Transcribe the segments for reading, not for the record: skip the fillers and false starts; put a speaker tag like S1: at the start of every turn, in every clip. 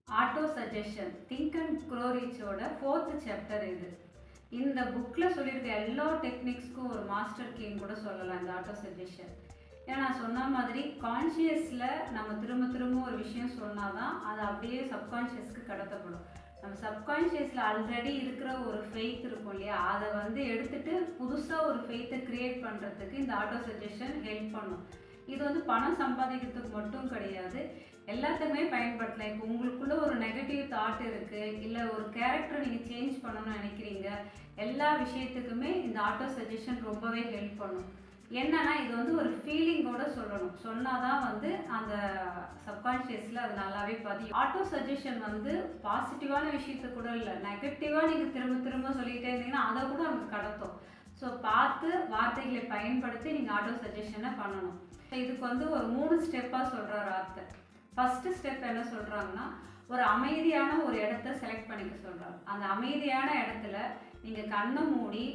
S1: Auto suggestion think and grow ரிச்சோட 4th chapter இது. இந்த புக்கில் சொல்லியிருக்க எல்லா டெக்னிக்ஸ்க்கும் ஒரு மாஸ்டர் கீன்னு கூட சொல்லலாம் இந்த ஆட்டோ சஜஷன். ஏன்னா நான் சொன்ன மாதிரி கான்ஷியஸில் நம்ம திரும்ப திரும்ப ஒரு விஷயம் சொன்னால் தான் அது அப்படியே சப்கான்ஷியஸ்க்கு கடத்தப்படும். நம்ம சப்கான்ஷியஸில் ஆல்ரெடி இருக்கிற ஒரு ஃபெய்த் இருக்கும் இல்லையா, அதை எடுத்துகிட்டு புதுசாக ஒரு ஃபெய்த்தை க்ரியேட் பண்ணுறதுக்கு இந்த ஆட்டோ சஜஷன் ஹெல்ப் பண்ணும். இது பணம் சம்பாதிக்கிறதுக்கு மட்டும் கிடையாது, எல்லாத்துக்குமே பயன்படுத்தலாம். இப்போ உங்களுக்குள்ள ஒரு நெகட்டிவ் தாட் இருக்குது, இல்லை ஒரு கேரக்டரை நீங்கள் சேஞ்ச் பண்ணணும்னு நினைக்கிறீங்க, எல்லா விஷயத்துக்குமே இந்த ஆட்டோ சஜஷன் ரொம்பவே ஹெல்ப் பண்ணும். என்னன்னா இது ஒரு ஃபீலிங்கோட சொல்லணும், சொன்னாதான் அந்த சப்கான்ஷியஸில் அது நல்லாவே பதியும். ஆட்டோ சஜஷன் பாசிட்டிவான விஷயத்த கூட இல்லை, நெகட்டிவாக நீங்கள் திரும்ப திரும்ப சொல்லிகிட்டே இருந்தீங்கன்னா அதை கூட அவங்க கடத்தும். ஸோ பார்த்து வார்த்தைகளை பயன்படுத்தி நீங்கள் ஆட்டோ சஜஷனை பண்ணணும். இதுக்கு ஒரு 3 ஸ்டெப்பாக சொல்கிறார் ஆத்தர். ஃபஸ்ட்டு ஸ்டெப் என்ன சொல்கிறாங்கன்னா, ஒரு அமைதியான ஒரு இடத்த செலக்ட் பண்ணிக்க சொல்கிறாங்க. அந்த அமைதியான இடத்துல நீங்கள் கண்ணை மூடி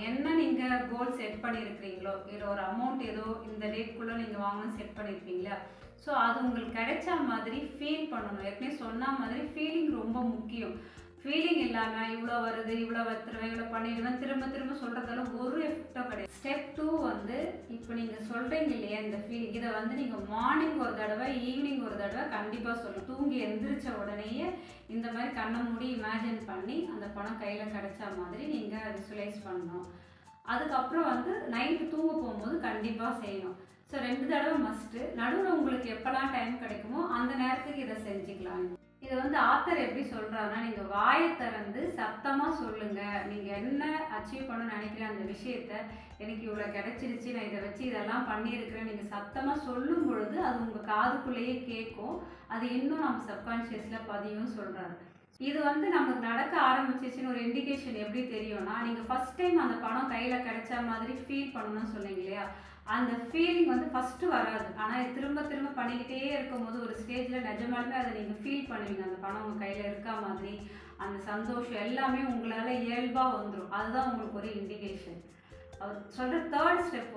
S1: என்ன நீங்கள் கோல் செட் பண்ணியிருக்கிறீங்களோ, இல்லை ஒரு அமௌண்ட் ஏதோ இந்த டேட்குள்ளே நீங்கள் வாங்கணும்னு செட் பண்ணியிருக்கீங்களா, ஸோ அது உங்களுக்கு கிடைச்ச மாதிரி ஃபீல் பண்ணணும். ஏற்கனவே சொன்ன மாதிரி ஃபீலிங் ரொம்ப முக்கியம். ஃபீலிங் இல்லாமல் இவ்வளோ வருது, இவ்வளோ வத்துருவேன், இவ்வளோ பண்ணிடுவேன் திரும்ப திரும்ப சொல்கிறதால ஒரு எஃபெக்டோ கிடையாது. ஸ்டெப் 2 இப்போ நீங்கள் சொல்கிறீங்க இல்லையா இந்த ஃபீலிங், இதை நீங்கள் மார்னிங் ஒரு தடவை ஈவினிங் ஒரு தடவை கண்டிப்பாக சொல்லணும். தூங்கி எந்திரிச்ச உடனேயே இந்த மாதிரி கண்ணை மூடி இமேஜின் பண்ணி அந்த பணம் கையில் கிடைச்ச மாதிரி நீங்கள் விசுவலைஸ் பண்ணணும். அதுக்கப்புறம் நைட்டு தூங்க போகும்போது கண்டிப்பாக செய்யணும். ஸோ 2 தடவை மஸ்ட்டு. நடுவில் உங்களுக்கு எப்போல்லாம் டைம் கிடைக்குமோ அந்த நேரத்துக்கு இதை செஞ்சுக்கலாம். இது ஆத்தர் எப்படி சொல்கிறாருன்னா, நீங்கள் வாயை திறந்து சத்தமாக சொல்லுங்கள், நீங்கள் என்ன அச்சீவ் பண்ண நினைக்கிற அந்த விஷயத்த, எனக்கு இவ்வளோ கிடைச்சிருச்சு, நான் இதை வச்சு இதெல்லாம் பண்ணியிருக்கிறேன், நீங்கள் சத்தமாக சொல்லும் பொழுது அது உங்கள் காதுக்குள்ளேயே கேட்கும், அது இன்னும் நம்ம சப்கான்ஷியஸில் பதியும் சொல்கிறாரு. இது நமக்கு நடக்க ஆரம்பிச்சிச்சுன்னு ஒரு இண்டிகேஷன் எப்படி தெரியும்னா, நீங்கள் ஃபஸ்ட் டைம் அந்த பணம் கையில் கிடைச்ச மாதிரி ஃபீல் பண்ணணும்னு சொன்னீங்க இல்லையா, அந்த ஃபீலிங் ஃபஸ்ட்டு வராது. ஆனால் திரும்ப திரும்ப பண்ணிக்கிட்டே இருக்கும்போது ஒரு ஸ்டேஜில் நிஜமாலுமே அதை நீங்கள் ஃபீல் பண்ணுவீங்க. அந்த பணம் உங்கள் கையில் இருக்கா மாதிரி அந்த சந்தோஷம் எல்லாமே உங்களால் இயல்பாக வந்துடும். அதுதான் உங்களுக்கு ஒரு இண்டிகேஷன். அவர் சொல்கிற 3rd ஸ்டெப்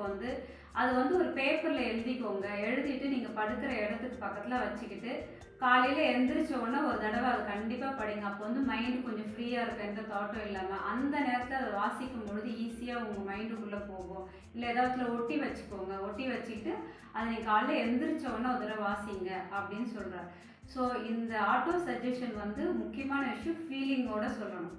S1: அது ஒரு பேப்பரில் எழுதிக்கோங்க. எழுதிட்டு நீங்கள் படுக்கிற இடத்துக்கு பக்கத்தில் வச்சுக்கிட்டு காலையில் எந்திரிச்ச உடனே ஒரு தடவை அது கண்டிப்பாக படிங்க. அப்போ மைண்டு கொஞ்சம் ஃப்ரீயாக இருக்கும், எந்த தாட்டும் இல்லாமல். அந்த நேரத்தில் அதை வாசிக்கும் பொழுது ஈஸியாக உங்கள் மைண்டுக்குள்ளே போகும். இல்லை ஏதாவதுல ஒட்டி வச்சுக்கோங்க, ஒட்டி வச்சுக்கிட்டு அதை நீங்கள் காலையில் எந்திரிச்ச உடனே ஒரு தடவை வாசிங்க அப்படின்னு சொல்கிறார். ஸோ இந்த ஆட்டோ சஜஷன் முக்கியமான விஷயம் ஃபீலிங்கோடு சொல்லணும்.